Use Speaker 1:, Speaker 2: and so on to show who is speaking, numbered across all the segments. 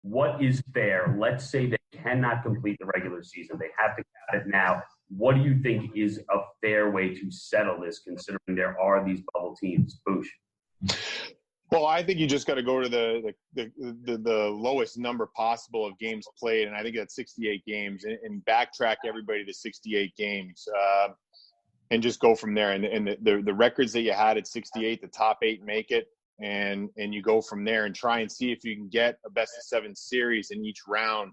Speaker 1: what is fair? Let's say they cannot complete the regular season. They have to cap it now. What do you think is a fair way to settle this, considering there are these bubble teams? Boosh.
Speaker 2: Well, I think you just got to go to the lowest number possible of games played, and I think that's 68 games, and backtrack everybody to 68 games, and just go from there. And the records that you had at 68, the top 8 make it, and you go from there and try and see if you can get a best-of-7 series in each round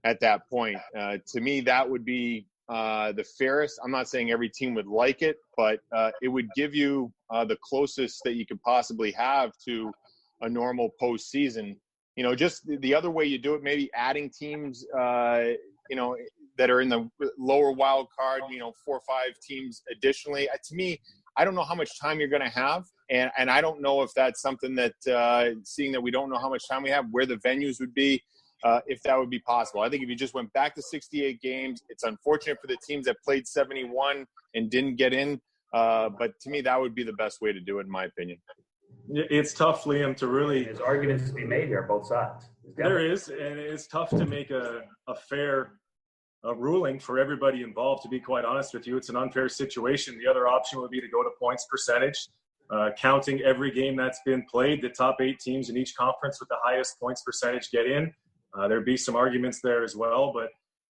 Speaker 2: at that point. To me, that would be the fairest. I'm not saying every team would like it, but it would give you the closest that you could possibly have to a normal postseason. Just the other way you do it, maybe adding teams, that are in the lower wild card, 4 or 5 teams additionally. To me, I don't know how much time you're going to have. And I don't know if that's something that, seeing that we don't know how much time we have, where the venues would be, if that would be possible. I think if you just went back to 68 games, it's unfortunate for the teams that played 71 and didn't get in. But to me, that would be the best way to do it, in my opinion.
Speaker 3: It's tough, Liam, to really –
Speaker 1: There's arguments to be made here, both sides.
Speaker 3: There is, and it's tough to make a fair ruling for everybody involved, to be quite honest with you. It's an unfair situation. The other option would be to go to points percentage, counting every game that's been played. The top 8 teams in each conference with the highest points percentage get in. There'd be some arguments there as well, but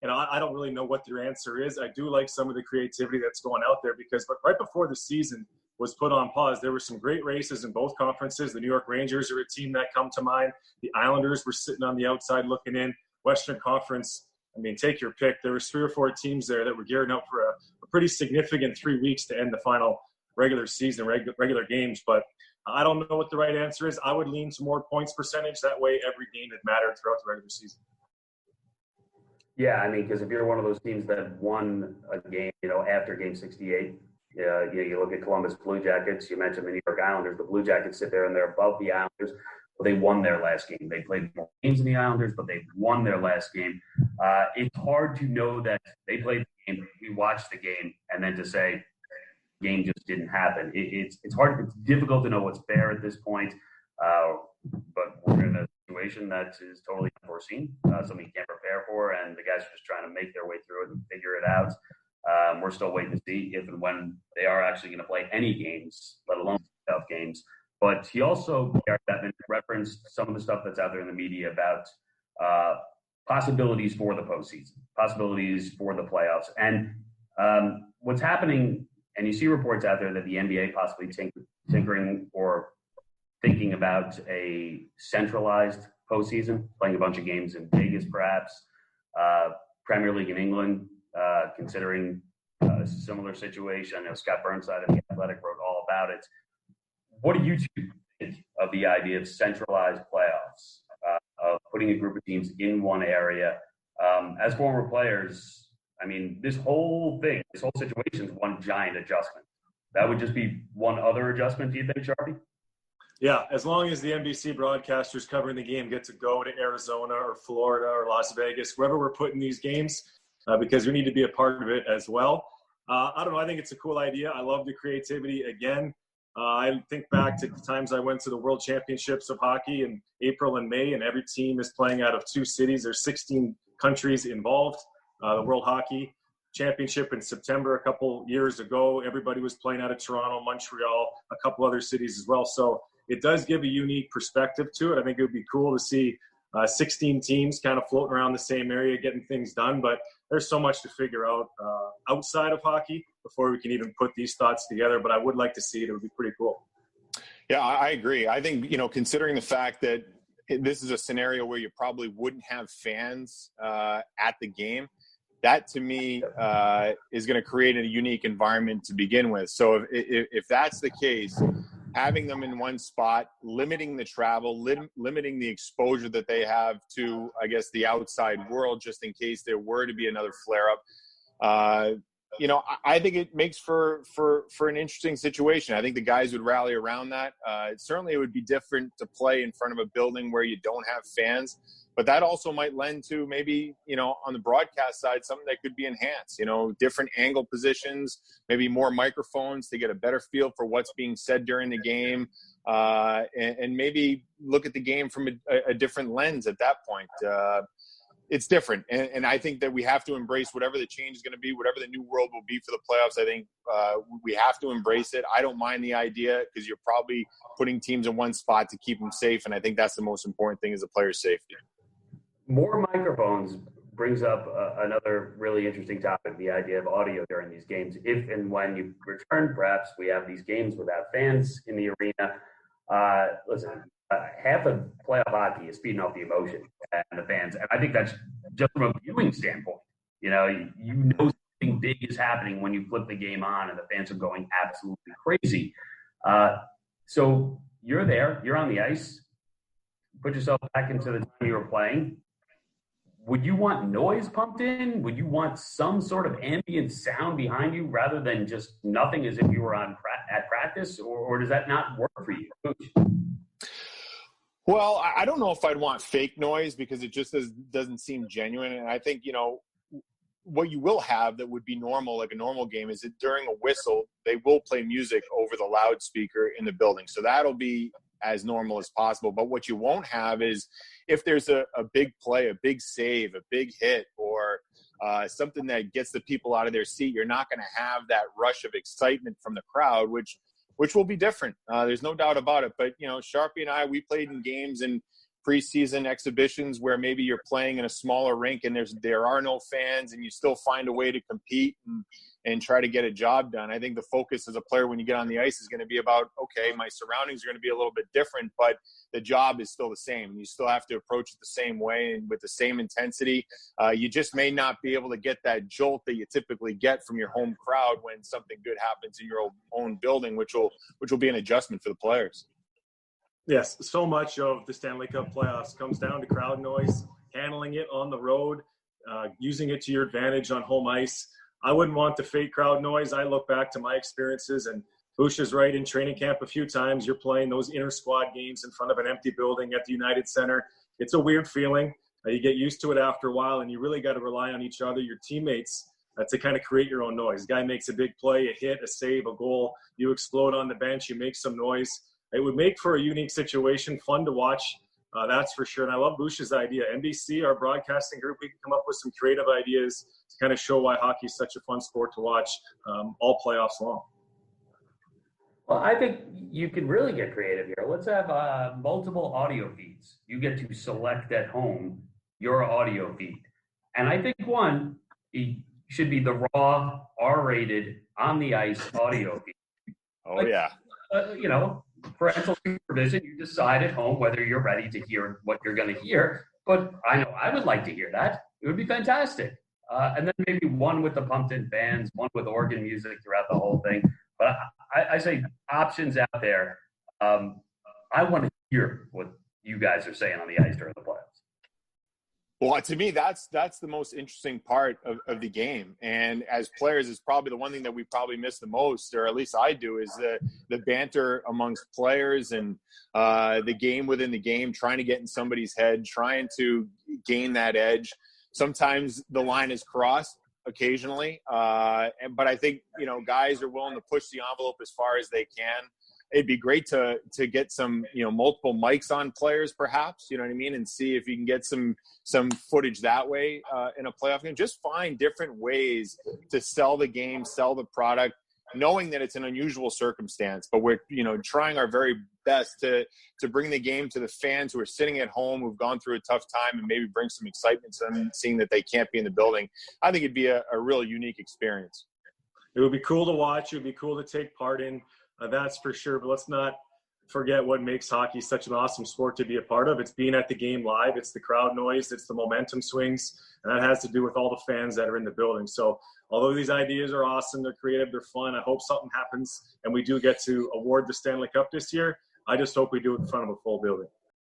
Speaker 3: I don't really know what their answer is. I do like some of the creativity that's going out there but right before the season was put on pause, there were some great races in both conferences. The New York Rangers are a team that come to mind. The Islanders were sitting on the outside looking in. Western Conference, take your pick. There was 3 or 4 teams there that were gearing up for a pretty significant 3 weeks to end the final regular season, regular games. But I don't know what the right answer is. I would lean to more points percentage. That way every game had mattered throughout the regular season.
Speaker 1: Yeah, because if you're one of those teams that won a game, after game 68, you look at Columbus Blue Jackets, you mentioned the New York Islanders. The Blue Jackets sit there and they're above the Islanders, but they won their last game. They played more games than the Islanders, but they won their last game. It's hard to know that they played the game, we watched the game, and then to say the game just didn't happen. It's hard. It's difficult to know what's fair at this point, but we're in a situation that is totally unforeseen, something you can't prepare for, and the guys are just trying to make their way through it and figure it out. We're still waiting to see if and when they are actually going to play any games, let alone playoff games. But he also, Gary Bettman, referenced some of the stuff that's out there in the media about possibilities for the postseason, possibilities for the playoffs. And what's happening, and you see reports out there that the NBA possibly tinkering or thinking about a centralized postseason, playing a bunch of games in Vegas perhaps, Premier League in England, considering a similar situation. I know Scott Burnside of The Athletic wrote all about it. What do you two think of the idea of centralized playoffs, of putting a group of teams in one area? As former players, this whole situation is one giant adjustment. That would just be one other adjustment, do you think, Sharpie?
Speaker 3: Yeah, as long as the NBC broadcasters covering the game get to go to Arizona or Florida or Las Vegas, wherever we're putting these games, because we need to be a part of it as well. I don't know. I think it's a cool idea. I love the creativity. Again, I think back to the times I went to the World Championships of hockey in April and May, and every team is playing out of 2 cities. There's 16 countries involved. The World Hockey Championship in September a couple years ago, everybody was playing out of Toronto, Montreal, a couple other cities as well. So it does give a unique perspective to it. I think it would be cool to see 16 teams kind of floating around the same area, getting things done. But there's so much to figure out outside of hockey before we can even put these thoughts together. But I would like to see it. It would be pretty cool.
Speaker 2: Yeah, I agree. I think, considering the fact that this is a scenario where you probably wouldn't have fans at the game, that to me is going to create a unique environment to begin with. So if that's the case, having them in one spot, limiting the travel, limiting the exposure that they have to, I guess, the outside world, just in case there were to be another flare-up. I think it makes for an interesting situation. I think the guys would rally around that. Certainly it would be different to play in front of a building where you don't have fans, but that also might lend to maybe, on the broadcast side, something that could be enhanced, different angle positions, maybe more microphones to get a better feel for what's being said during the game, and maybe look at the game from a different lens at that point. It's different. And I think that we have to embrace whatever the change is going to be, whatever the new world will be for the playoffs. I think we have to embrace it. I don't mind the idea because you're probably putting teams in one spot to keep them safe. And I think that's the most important thing is the player's safety.
Speaker 1: More microphones brings up another really interesting topic, the idea of audio during these games. If and when you return, perhaps we have these games without fans in the arena. Listen, half of playoff hockey is feeding off the emotion and the fans. And I think that's just from a viewing standpoint. You know something big is happening when you flip the game on and the fans are going absolutely crazy. So you're there, you're on the ice, put yourself back into the time you were playing. Would you want noise pumped in? Would you want some sort of ambient sound behind you rather than just nothing as if you were at practice? Or does that not work for you?
Speaker 2: Well, I don't know if I'd want fake noise because it just doesn't seem genuine. And I think, what you will have that would be normal, like a normal game, is that during a whistle, they will play music over the loudspeaker in the building. So that'll be as normal as possible. But what you won't have is if there's a big play, a big save, a big hit, or something that gets the people out of their seat, you're not going to have that rush of excitement from the crowd, which will be different. There's no doubt about it. But, Sharpie and I, we played in games and preseason exhibitions where maybe you're playing in a smaller rink and there are no fans and you still find a way to compete and try to get a job done. I think the focus as a player when you get on the ice is going to be about, okay, my surroundings are going to be a little bit different, but the job is still the same. You still have to approach it the same way and with the same intensity. You just may not be able to get that jolt that you typically get from your home crowd when something good happens in your own building, which will be an adjustment for the players.
Speaker 3: Yes, so much of the Stanley Cup playoffs comes down to crowd noise, handling it on the road, using it to your advantage on home ice. I wouldn't want the fake crowd noise. I look back to my experiences, and Bush is right, in training camp a few times, you're playing those inter-squad games in front of an empty building at the United Center. It's a weird feeling. You get used to it after a while, and you really got to rely on each other, your teammates, to kind of create your own noise. Guy makes a big play, a hit, a save, a goal. You explode on the bench, you make some noise. It would make for a unique situation, fun to watch, that's for sure. And I love Bush's idea. NBC, our broadcasting group, we can come up with some creative ideas to kind of show why hockey is such a fun sport to watch all playoffs long.
Speaker 1: Well, I think you can really get creative here. Let's have multiple audio feeds. You get to select at home your audio feed. And I think one should be the raw, R-rated, on the ice audio feed.
Speaker 2: Oh, yeah.
Speaker 1: Parental supervision, you decide at home whether you're ready to hear what you're going to hear. But I know I would like to hear that. It would be fantastic. And then maybe one with the pumped-in fans, one with organ music throughout the whole thing. But I say options out there. I want to hear what you guys are saying on the ice during the playoffs.
Speaker 2: Well, to me, that's the most interesting part of the game. And as players, it's probably the one thing that we probably miss the most, or at least I do, is the banter amongst players and the game within the game, trying to get in somebody's head, trying to gain that edge. Sometimes the line is crossed occasionally. But I think, guys are willing to push the envelope as far as they can. It'd be great to get some, multiple mics on players, perhaps, you know what I mean, and see if you can get some footage that way in a playoff game. Just find different ways to sell the game, sell the product, knowing that it's an unusual circumstance. But we're, trying our very best to bring the game to the fans who are sitting at home, who've gone through a tough time, and maybe bring some excitement to them, seeing that they can't be in the building. I think it'd be a real unique experience.
Speaker 3: It would be cool to watch. It would be cool to take part in. That's for sure. But let's not forget what makes hockey such an awesome sport to be a part of. It's being at the game live. It's the crowd noise. It's the momentum swings. And that has to do with all the fans that are in the building. So although these ideas are awesome, they're creative, they're fun, I hope something happens and we do get to award the Stanley Cup this year. I just hope we do it in front of a full building.